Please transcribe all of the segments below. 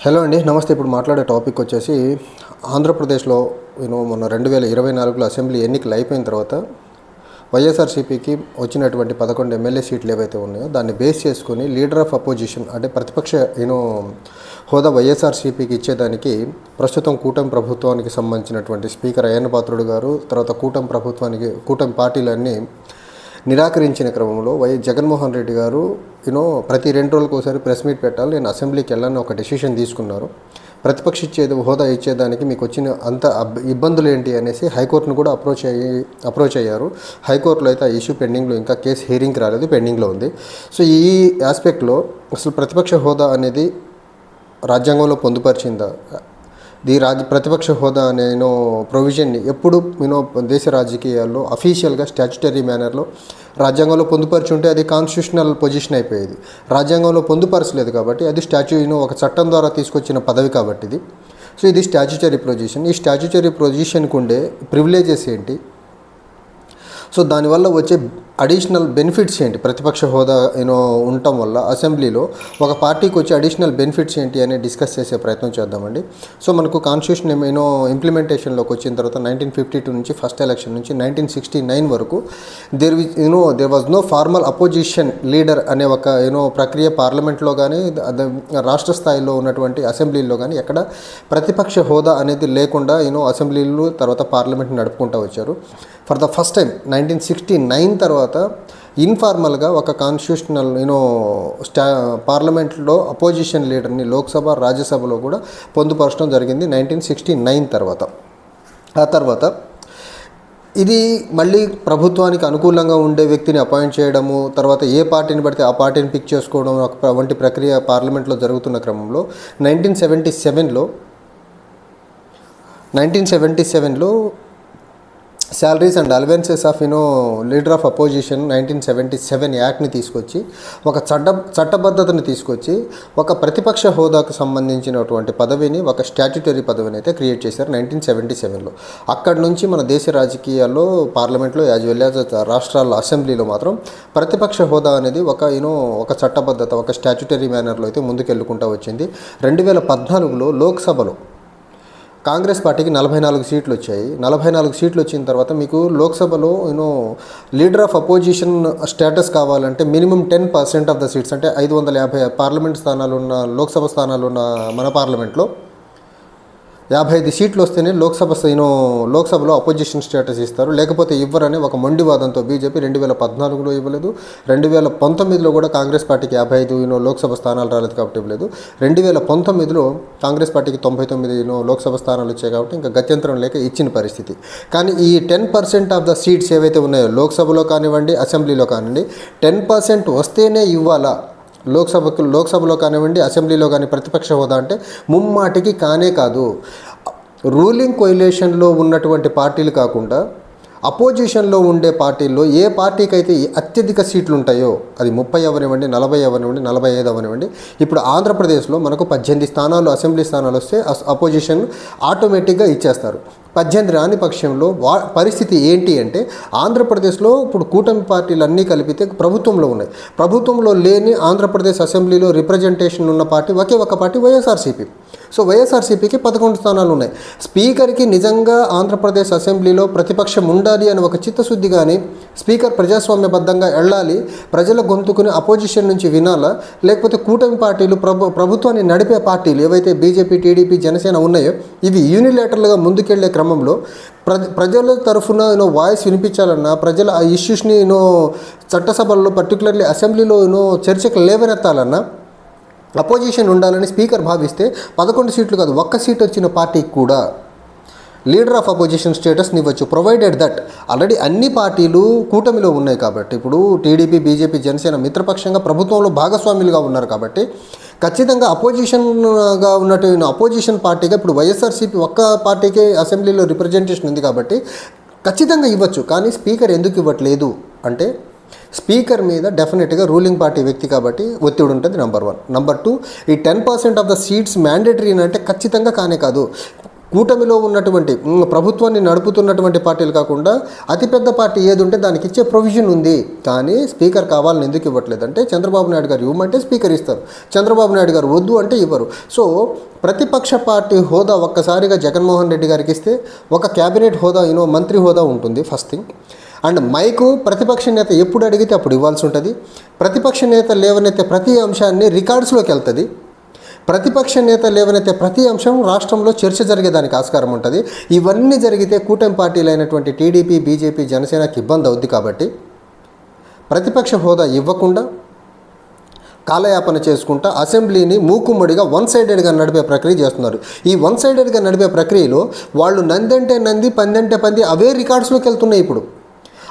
Hello అండి, నమస్తే. ఇప్పుడు మాట్లాడే టాపిక్ వచ్చేసి ఆంధ్రప్రదేశ్లో మొన్న 2024లో అసెంబ్లీ ఎన్నికలు అయిపోయిన తర్వాత వైఎస్ఆర్సీపీకి వచ్చినటువంటి 11 ఎమ్మెల్యే సీట్లు ఏవైతే ఉన్నాయో దాన్ని బేస్ చేసుకుని లీడర్ ఆఫ్ అపోజిషన్ అంటే ప్రతిపక్ష హోదా వైఎస్ఆర్సీపీకి ఇచ్చేదానికి ప్రస్తుతం కూటమి ప్రభుత్వానికి సంబంధించినటువంటి స్పీకర్ అయ్యన్న పాత్రుడు గారు, తర్వాత కూటమి పార్టీలన్నీ నిరాకరించిన క్రమంలో జగన్మోహన్ రెడ్డి గారు ప్రతి 2 రోజులకు ఒకసారి ప్రెస్ మీట్ పెట్టాలి, నేను అసెంబ్లీకి వెళ్ళాలని ఒక డెసిషన్ తీసుకున్నారు. ప్రతిపక్ష హోదా ఇచ్చేదానికి మీకు వచ్చిన అంత ఇబ్బందులు ఏంటి అనేసి హైకోర్టును కూడా అప్రోచ్ అయ్యారు. హైకోర్టులో అయితే ఆ ఇష్యూ పెండింగ్లో, ఇంకా కేసు హియరింగ్కి రాలేదు, పెండింగ్లో ఉంది. సో ఈ ఆస్పెక్ట్లో అసలు ప్రతిపక్ష హోదా అనేది రాజ్యాంగంలో పొందుపరిచిందా, ప్రతిపక్ష హోదా అనే ప్రొవిజన్ని ఎప్పుడు దేశ రాజకీయాల్లో అఫీషియల్గా స్టాచ్యుటరీ మేనర్లో రాజ్యాంగంలో పొందుపరిచి ఉంటే అది కాన్స్టిట్యూషనల్ పొజిషన్ అయిపోయేది. రాజ్యాంగంలో పొందుపరచలేదు కాబట్టి అది ఒక చట్టం ద్వారా తీసుకొచ్చిన పదవి కాబట్టి ఇది. సో ఇది స్టాచ్యుటరీ పొజిషన్. ఈ స్టాచ్యుటరీ పొజిషన్కి ఉండే ప్రివిలేజెస్ ఏంటి, సో దానివల్ల వచ్చే అడిషనల్ బెనిఫిట్స్ ఏంటి, ప్రతిపక్ష హోదా ఉండటం వల్ల అసెంబ్లీలో ఒక పార్టీకి వచ్చే అడిషనల్ బెనిఫిట్స్ ఏంటి అని డిస్కస్ చేసే ప్రయత్నం చేద్దామండి. సో మనకు కాన్స్టిట్యూషన్ ఇంప్లిమెంటేషన్లోకి వచ్చిన తర్వాత 1952 నుంచి ఫస్ట్ ఎలక్షన్ నుంచి 1969 వరకు there was no formal opposition leader అనే ఒక ప్రక్రియ పార్లమెంట్లో కానీ రాష్ట్ర స్థాయిలో ఉన్నటువంటి అసెంబ్లీలో కానీ ఎక్కడ ప్రతిపక్ష హోదా అనేది లేకుండా అసెంబ్లీలు తర్వాత పార్లమెంట్ నడుపుకుంటూ వచ్చారు. ఫర్ ద ఫస్ట్ టైం 1969 తర్వాత ఇన్ఫార్మల్గా ఒక కాన్స్టిట్యూషనల్ పార్లమెంట్లో అపోజిషన్ లీడర్ని లోక్సభ, రాజ్యసభలో కూడా పొందుపరచడం జరిగింది 1969 తర్వాత. ఆ తర్వాత ఇది మళ్ళీ ప్రభుత్వానికి అనుకూలంగా ఉండే వ్యక్తిని అపాయింట్ చేయడము, తర్వాత ఏ పార్టీని పడితే ఆ పార్టీని పిక్ చేసుకోవడం వంటి ప్రక్రియ పార్లమెంట్లో జరుగుతున్న క్రమంలో 1977లో salaries and allowances of leader of opposition 1977 యాక్ట్ని తీసుకొచ్చి ఒక చట్టబద్ధతను తీసుకొచ్చి ఒక ప్రతిపక్ష హోదాకు సంబంధించినటువంటి పదవిని, ఒక స్టాట్యుటరీ పదవిని అయితే క్రియేట్ చేశారు 1977లో. అక్కడి నుంచి మన దేశ రాజకీయాల్లో పార్లమెంట్లో యాజ్ వెల్ యాజ్ రాష్ట్రాల అసెంబ్లీలో మాత్రం ప్రతిపక్ష హోదా అనేది ఒక చట్టబద్ధత, ఒక స్టాట్యుటరీ మేనర్లో అయితే ముందుకెళ్ళుకుంటూ వచ్చింది. 2014లో లోక్సభలో కాంగ్రెస్ పార్టీకి 44 సీట్లు వచ్చాయి. 44 సీట్లు వచ్చిన తర్వాత మీకు లోక్సభలో లీడర్ ఆఫ్ అపోజిషన్ స్టేటస్ కావాలంటే మినిమం 10% ఆఫ్ ద సీట్స్, అంటే 550 పార్లమెంట్ స్థానాలు ఉన్న లోక్సభ స్థానాలు ఉన్న మన పార్లమెంట్లో 55 సీట్లు వస్తేనే లోక్సభలో అపోజిషన్ స్టేటస్ ఇస్తారు, లేకపోతే ఇవ్వరనే ఒక మొండివాదంతో బీజేపీ 2014లో ఇవ్వలేదు, 2019లో కూడా కాంగ్రెస్ పార్టీకి 55 లోక్సభ స్థానాలు రాలేదు కాబట్టి ఇవ్వలేదు. 2019లో కాంగ్రెస్ పార్టీకి 99 లోక్సభ స్థానాలు వచ్చాయి కాబట్టి ఇంకా గత్యంతరం లేక ఇచ్చిన పరిస్థితి. కానీ ఈ 10% ఆఫ్ ద సీట్స్ ఏవైతే ఉన్నాయో లోక్సభలో కానివ్వండి, అసెంబ్లీలో కానివ్వండి, 10% వస్తేనే ఇవ్వాలా లోక్సభలో కానివ్వండి, అసెంబ్లీలో కానీ ప్రతిపక్ష హోదా అంటే ముమ్మాటికి కానే కాదు. రూలింగ్ కోయిలేషన్లో ఉన్నటువంటి పార్టీలు కాకుండా అపోజిషన్లో ఉండే పార్టీల్లో ఏ పార్టీకి అయితే అత్యధిక సీట్లు ఉంటాయో అది 30 అవనివ్వండి, 40 అవనివ్వండి, 45 అవనివ్వండి. ఇప్పుడు ఆంధ్రప్రదేశ్లో మనకు 18 స్థానాలు అసెంబ్లీ స్థానాలు వస్తే అపోజిషన్ ఆటోమేటిక్గా ఇచ్చేస్తారు. 18 రాని పక్షంలో పరిస్థితి ఏంటి అంటే ఆంధ్రప్రదేశ్లో ఇప్పుడు కూటమి పార్టీలు అన్నీ కలిపితే ప్రభుత్వంలో ఉన్నాయి. ప్రభుత్వంలో లేని ఆంధ్రప్రదేశ్ అసెంబ్లీలో రిప్రజెంటేషన్ ఉన్న పార్టీ ఒకే ఒక పార్టీ వైఎస్ఆర్సీపీ. సో వైఎస్ఆర్సీపీకి 11 స్థానాలు ఉన్నాయి. స్పీకర్కి నిజంగా ఆంధ్రప్రదేశ్ అసెంబ్లీలో ప్రతిపక్షం ఉండాలి అని ఒక చిత్తశుద్ధి కానీ, స్పీకర్ ప్రజాస్వామ్యబద్ధంగా వెళ్ళాలి, ప్రజల గొంతుకుని అపోజిషన్ నుంచి వినాలా, లేకపోతే కూటమి పార్టీలు ప్రభుత్వాన్ని నడిపే పార్టీలు ఏవైతే బీజేపీ, టీడీపీ, జనసేన ఉన్నాయో ఇవి యూనిలేటర్లుగా ముందుకెళ్లే క్రమంలో ప్రజల తరఫున వాయిస్ వినిపించాలన్నా, ప్రజల ఆ ఇష్యూస్ని చట్టసభల్లో పర్టికులర్లీ అసెంబ్లీలో చర్చకు లేవనెత్తాలన్నా అపోజిషన్ ఉండాలని స్పీకర్ భావిస్తే 11 సీట్లు కాదు, 1 సీట్ వచ్చిన పార్టీకి కూడా లీడర్ ఆఫ్ అపోజిషన్ స్టేటస్ని ఇవ్వచ్చు, ప్రొవైడెడ్ దట్ ఆల్రెడీ అన్ని పార్టీలు కూటమిలో ఉన్నాయి కాబట్టి, ఇప్పుడు టీడీపీ, బీజేపీ, జనసేన మిత్రపక్షంగా ప్రభుత్వంలో భాగస్వాములుగా ఉన్నారు కాబట్టి ఖచ్చితంగా అపోజిషన్గా ఉన్నట్టు అపోజిషన్ పార్టీగా ఇప్పుడు వైఎస్ఆర్సీపీ ఒక్క పార్టీకే అసెంబ్లీలో రిప్రజెంటేషన్ ఉంది కాబట్టి ఖచ్చితంగా ఇవ్వచ్చు. కానీ స్పీకర్ ఎందుకు ఇవ్వట్లేదు అంటే స్పీకర్ మీద డెఫినెట్గా రూలింగ్ పార్టీ వ్యక్తి కాబట్టి ఒత్తిడి ఉంటుంది, నెంబర్ 1. నెంబర్ 2, ఈ 10% ఆఫ్ ద సీట్స్ మ్యాండేటరీ అంటే ఖచ్చితంగా కానే కాదు. కూటమిలో ఉన్నటువంటి ప్రభుత్వాన్ని నడుపుతున్నటువంటి పార్టీలు కాకుండా అతిపెద్ద పార్టీ ఏది ఉంటే దానికి ఇచ్చే ప్రొవిజన్ ఉంది. కానీ స్పీకర్ కావాలని ఎందుకు ఇవ్వట్లేదంటే చంద్రబాబు నాయుడు గారు ఇవ్వమంటే స్పీకర్ ఇస్తారు, చంద్రబాబు నాయుడు గారు వద్దు అంటే ఇవ్వరు. సో ప్రతిపక్ష పార్టీ హోదా ఒక్కసారిగా జగన్మోహన్ రెడ్డి గారికి ఇస్తే ఒక క్యాబినెట్ హోదా మంత్రి హోదా ఉంటుంది ఫస్ట్ థింగ్. అండ్ మైకు ప్రతిపక్ష నేత ఎప్పుడు అడిగితే అప్పుడు ఇవ్వాల్సి ఉంటుంది. ప్రతిపక్ష నేత లేవనెత్తే ప్రతి అంశాన్ని రికార్డ్స్లోకి వెళ్తుంది. ప్రతిపక్ష నేత లేవనైతే ప్రతి అంశం రాష్ట్రంలో చర్చ జరిగేదానికి ఆస్కారం ఉంటుంది. ఇవన్నీ జరిగితే కూటమి పార్టీలు అయినటువంటి టీడీపీ, బీజేపీ, జనసేనకి ఇబ్బంది అవుద్ది. కాబట్టి ప్రతిపక్ష హోదా ఇవ్వకుండా కాలయాపన చేసుకుంటా అసెంబ్లీని మూకుమ్మడిగా వన్ సైడెడ్గా నడిపే ప్రక్రియ చేస్తున్నారు. ఈ వన్ సైడెడ్గా నడిపే ప్రక్రియలో వాళ్ళు నందంటే నంది, పందంటే పంది అవే రికార్డ్స్లోకి వెళ్తున్నాయి. ఇప్పుడు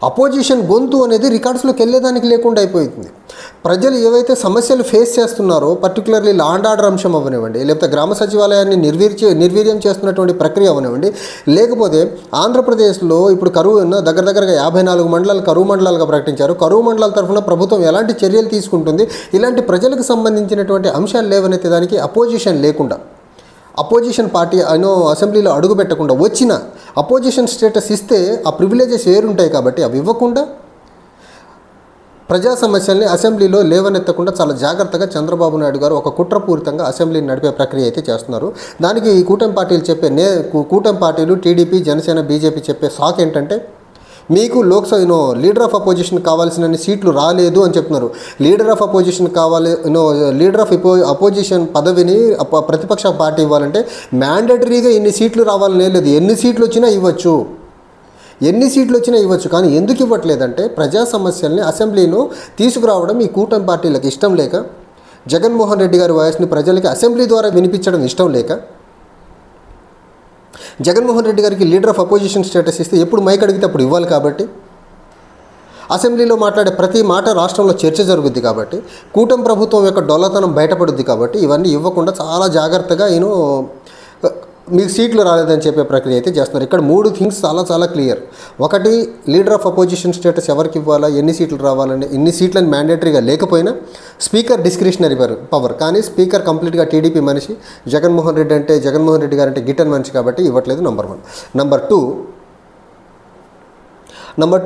అపోజిషన్ గొంతు అనేది రికార్డ్స్లోకి వెళ్ళేదానికి లేకుండా అయిపోతుంది. ప్రజలు ఏవైతే సమస్యలు ఫేస్ చేస్తున్నారో, పర్టికులర్లీ లా అండ్ ఆర్డర్ అంశం అవ్వనివ్వండి, లేకపోతే గ్రామ సచివాలయాన్ని నిర్వీర్యం చేస్తున్నటువంటి ప్రక్రియ అవ్వనివ్వండి, లేకపోతే ఆంధ్రప్రదేశ్లో ఇప్పుడు కరువు దగ్గరగా 54 మండలాలు కరువు మండలాలుగా ప్రకటించారు. కరువు మండలాల తరఫున ప్రభుత్వం ఎలాంటి చర్యలు తీసుకుంటుంది, ఇలాంటి ప్రజలకు సంబంధించినటువంటి అంశాలు లేవనైతే దానికి అపోజిషన్ లేకుండా, అపోజిషన్ పార్టీ అసెంబ్లీలో అడుగు పెట్టకుండా వచ్చిన అపోజిషన్ స్టేటస్ ఇస్తే ఆ ప్రివిలేజెస్ ఏరుంటాయి. కాబట్టి అవి ఇవ్వకుండా ప్రజా సమస్యల్ని అసెంబ్లీలో లేవనెత్తకుండా చాలా జాగ్రత్తగా చంద్రబాబు నాయుడు గారు ఒక కుట్రపూరితంగా అసెంబ్లీని నడిపే ప్రక్రియ అయితే చేస్తున్నారు. దానికి ఈ కూటమి పార్టీలు కూటమి పార్టీలు టీడీపీ, జనసేన, బీజేపీ చెప్పే సాక్ ఏంటంటే మీకు లోక్సభ లీడర్ ఆఫ్ అపోజిషన్ కావాల్సిన సీట్లు రాలేదు అని చెప్తున్నారు. లీడర్ ఆఫ్ అపోజిషన్ కావాలి లీడర్ ఆఫ్ అపోజిషన్ పదవిని ప్రతిపక్ష పార్టీ ఇవ్వాలంటే మ్యాండేటరీగా ఇన్ని సీట్లు రావాలని లేదు. ఎన్ని సీట్లు వచ్చినా ఇవ్వచ్చు. కానీ ఎందుకు ఇవ్వట్లేదంటే ప్రజా సమస్యల్ని అసెంబ్లీలో తీసుకురావడం ఈ కూటమి పార్టీలకు ఇష్టం లేక, జగన్మోహన్ రెడ్డి గారి వాయిస్ని ప్రజలకి అసెంబ్లీ ద్వారా వినిపించడం ఇష్టం లేక, జగన్మోహన్ రెడ్డి గారికి లీడర్ ఆఫ్ అపోజిషన్ స్టేటస్ ఇస్తే ఎప్పుడు మైక్ అడిగితే అప్పుడు ఇవ్వాలి. కాబట్టి అసెంబ్లీలో మాట్లాడే ప్రతి మాట రాష్ట్రంలో చర్చ జరుగుద్ది. కాబట్టి కూటమి ప్రభుత్వం యొక్క డొల్లతనం బయటపడుద్ది. కాబట్టి ఇవన్నీ ఇవ్వకుండా చాలా జాగ్రత్తగా మీకు సీట్లు రాలేదని చెప్పే ప్రక్రియ అయితే చేస్తున్నారు. ఇక్కడ 3 థింగ్స్ చాలా క్లియర్. ఒకటి, లీడర్ ఆఫ్ అపోజిషన్ స్టేటస్ ఎవరికి ఇవ్వాలా, ఎన్ని సీట్లు రావాలని, ఇన్ని సీట్లని మ్యాండేటరీగా లేకపోయినా స్పీకర్ డిస్క్రిషనరీ పవర్. కానీ స్పీకర్ కంప్లీట్గా టీడీపీ మనిషి, జగన్మోహన్ రెడ్డి గారు అంటే గిట్టన్ మనిషి కాబట్టి ఇవ్వట్లేదు. నెంబర్ 1. నెంబర్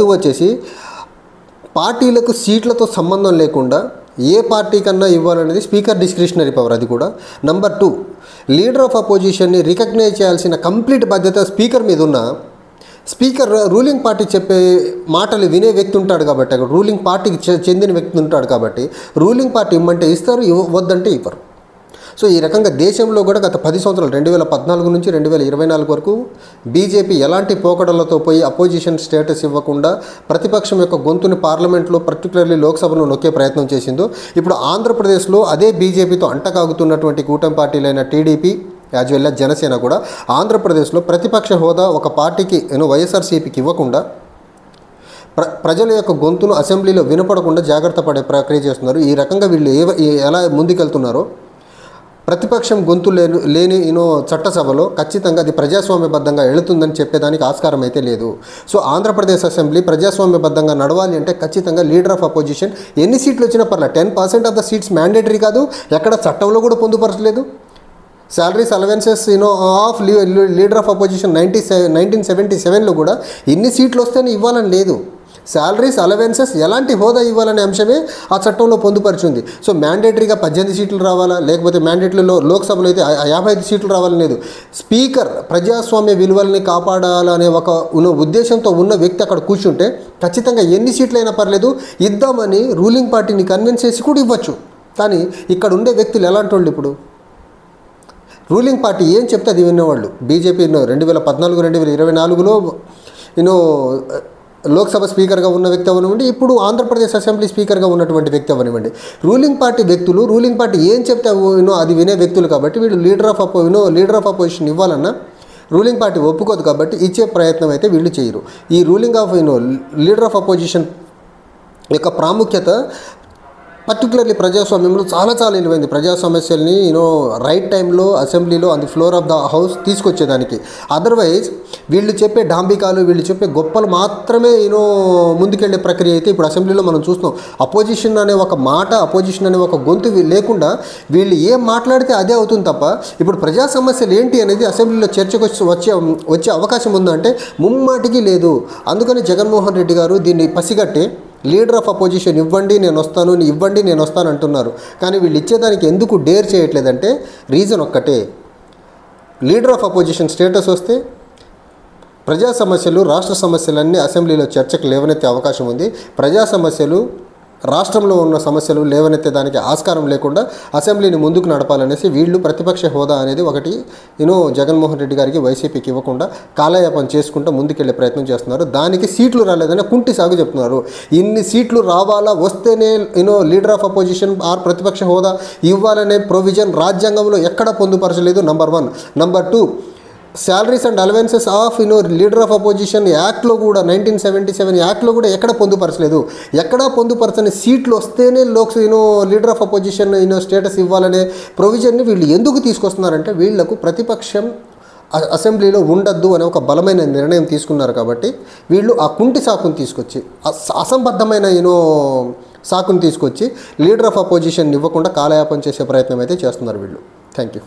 2 వచ్చేసి పార్టీలకు సీట్లతో సంబంధం లేకుండా ఏ పార్టీ కన్నా ఇవ్వాలనేది స్పీకర్ డిస్క్రిషనరీ పవర్. అది కూడా. నెంబర్ 2, లీడర్ ఆఫ్ అపోజిషన్ని రికగ్నైజ్ చేయాల్సిన కంప్లీట్ బాధ్యత స్పీకర్ మీద ఉన్న స్పీకర్ రూలింగ్ పార్టీ చెప్పే మాటలు వినే వ్యక్తి ఉంటాడు. కాబట్టి అక్కడ రూలింగ్ పార్టీకి చెందిన వ్యక్తి ఉంటాడు. కాబట్టి రూలింగ్ పార్టీ ఇమ్మంటే ఇస్తారు, వద్దంటే ఇవ్వరు. సో ఈ రకంగా దేశంలో కూడా గత 10 సంవత్సరాలు 2014 నుంచి 2024 వరకు బీజేపీ ఎలాంటి పోకడలతో పోయి అపోజిషన్ స్టేటస్ ఇవ్వకుండా ప్రతిపక్షం యొక్క గొంతుని పార్లమెంట్లో, పర్టికులర్లీ లోక్సభలో నొక్కే ప్రయత్నం చేసిందో, ఇప్పుడు ఆంధ్రప్రదేశ్లో అదే బీజేపీతో అంటకాగుతున్నటువంటి కూటమి పార్టీలైన టీడీపీ యాజ్ వెల్ జనసేన కూడా ఆంధ్రప్రదేశ్లో ప్రతిపక్ష హోదా ఒక పార్టీకి వైఎస్ఆర్సీపీకి ఇవ్వకుండా ప్రజల యొక్క గొంతును అసెంబ్లీలో వినపడకుండా జాగ్రత్త పడే ప్రక్రియ చేస్తున్నారు. ఈ రకంగా వీళ్ళు ఎలా ముందుకెళ్తున్నారో ప్రతిపక్షం గొంతు లేని చట్టసభలో ఖచ్చితంగా అది ప్రజాస్వామ్యబద్ధంగా వెళుతుందని చెప్పేదానికి ఆస్కారం అయితే లేదు. సో ఆంధ్రప్రదేశ్ అసెంబ్లీ ప్రజాస్వామ్యబద్ధంగా నడవాలి అంటే ఖచ్చితంగా లీడర్ ఆఫ్ అపోజిషన్ ఎన్ని సీట్లు వచ్చినా పర్లేదు, 10% ఆఫ్ ద సీట్స్ మ్యాండేటరీ కాదు, ఎక్కడ చట్టంలో కూడా పొందుపరచలేదు. Salaries allowances of leader of opposition 1977లో కూడా ఇన్ని సీట్లు వస్తేనే ఇవ్వాలని లేదు. శాలరీస్ అలవెన్సెస్ ఎలాంటి హోదా ఇవ్వాలనే అంశమే ఆ చట్టంలో పొందుపరిచింది. సో మ్యాండేటరీగా 18 సీట్లు రావాలా, లేకపోతే మ్యాండేటరీలో లోక్సభలో అయితే 55 సీట్లు రావాలని లేదు. స్పీకర్ ప్రజాస్వామ్య విలువల్ని కాపాడాలనే ఒక ఉద్దేశంతో ఉన్న వ్యక్తి అక్కడ కూర్చుంటే ఖచ్చితంగా ఎన్ని సీట్లైనా పర్లేదు ఇద్దామని రూలింగ్ పార్టీని కన్విన్స్ చేసి కూడా ఇవ్వచ్చు. కానీ ఇక్కడ ఉండే వ్యక్తులు ఎలాంటి వాళ్ళు, ఇప్పుడు రూలింగ్ పార్టీ ఏం చెప్తే అది వినేవాళ్ళు. బీజేపీ 2014-2024లో లోక్సభ స్పీకర్గా ఉన్న వ్యక్తి అవ్వనివ్వండి, ఇప్పుడు ఆంధ్రప్రదేశ్ అసెంబ్లీ స్పీకర్గా ఉన్నటువంటి వ్యక్తి అవ్వనివ్వండి, రూలింగ్ పార్టీ ఏం చెప్తే అది వినే వ్యక్తులు. కాబట్టి వీళ్ళు లీడర్ ఆఫ్ అపోజిషన్ ఇవ్వాలన్నా రూలింగ్ పార్టీ ఒప్పుకోదు. కాబట్టి ఇచ్చే ప్రయత్నం అయితే వీళ్ళు చేయరు. ఈ లీడర్ ఆఫ్ అపోజిషన్ యొక్క ప్రాముఖ్యత పర్టికులర్లీ ప్రజాస్వామ్యంలో చాలా విలువైంది. ప్రజా సమస్యల్ని రైట్ టైంలో అసెంబ్లీలో on the floor of the house తీసుకొచ్చేదానికి. అదర్వైజ్ వీళ్ళు చెప్పే డాంబికాలు, వీళ్ళు చెప్పే గొప్పలు మాత్రమే ముందుకెళ్లే ప్రక్రియ అయితే ఇప్పుడు అసెంబ్లీలో మనం చూస్తున్నాం. అపోజిషన్ అనే ఒక మాట, అపోజిషన్ అనే ఒక గొంతు లేకుండా వీళ్ళు ఏం మాట్లాడితే అదే అవుతుంది తప్ప ఇప్పుడు ప్రజా సమస్యలు ఏంటి అనేది అసెంబ్లీలో చర్చకు వచ్చే అవకాశం ఉందంటే ముమ్మాటికి లేదు. అందుకని జగన్మోహన్ రెడ్డి గారు దీన్ని పసిగట్టి లీడర్ ఆఫ్ అపోజిషన్ ఇవ్వండి నేను వస్తాను అంటున్నారు. కానీ వీళ్ళు ఇచ్చేదానికి ఎందుకు డేర్ చేయట్లేదంటే రీజన్ ఒక్కటే, లీడర్ ఆఫ్ అపోజిషన్ స్టేటస్ వస్తే ప్రజా సమస్యలు, రాష్ట్ర సమస్యలన్నీ అసెంబ్లీలో చర్చకు లేవనెత్తే అవకాశం ఉంది. ప్రజా సమస్యలు, రాష్ట్రంలో ఉన్న సమస్యలు లేవనెత్తేదానికి ఆస్కారం లేకుండా అసెంబ్లీని ముందుకు నడపాలనేసి వీళ్ళు ప్రతిపక్ష హోదా అనేది ఒకటి జగన్మోహన్ రెడ్డి గారికి, వైసీపీకి ఇవ్వకుండా కాలయాపన చేసుకుంటూ ముందుకెళ్లే ప్రయత్నం చేస్తున్నారు. దానికి సీట్లు రాలేదని కుంటి సాగు చెప్తున్నారు. ఇన్ని సీట్లు రావాలా, వస్తేనే లీడర్ ఆఫ్ అపోజిషన్ ఆర్ ప్రతిపక్ష హోదా ఇవ్వాలనే ప్రొవిజన్ రాజ్యాంగంలో ఎక్కడ పొందుపరచలేదు. Number 1. Number 2, salaries and allowances of leader of opposition యాక్ట్లో కూడా 1977 యాక్ట్లో కూడా ఎక్కడ పొందుపరచలేదు. ఎక్కడా పొందుపరచని సీట్లు వస్తేనే లీడర్ ఆఫ్ అపోజిషన్ స్టేటస్ ఇవ్వాలనే ప్రొవిజన్ని వీళ్ళు ఎందుకు తీసుకొస్తున్నారంటే వీళ్లకు ప్రతిపక్షం అసెంబ్లీలో ఉండద్దు అనే ఒక బలమైన నిర్ణయం తీసుకున్నారు. కాబట్టి వీళ్ళు ఆ కుంటి సాకును తీసుకొచ్చి, అసంబద్ధమైన సాకును తీసుకొచ్చి లీడర్ ఆఫ్ అపోజిషన్ ఇవ్వకుండా కాలయాపన చేసే ప్రయత్నం అయితే చేస్తున్నారు వీళ్ళు. Thank you.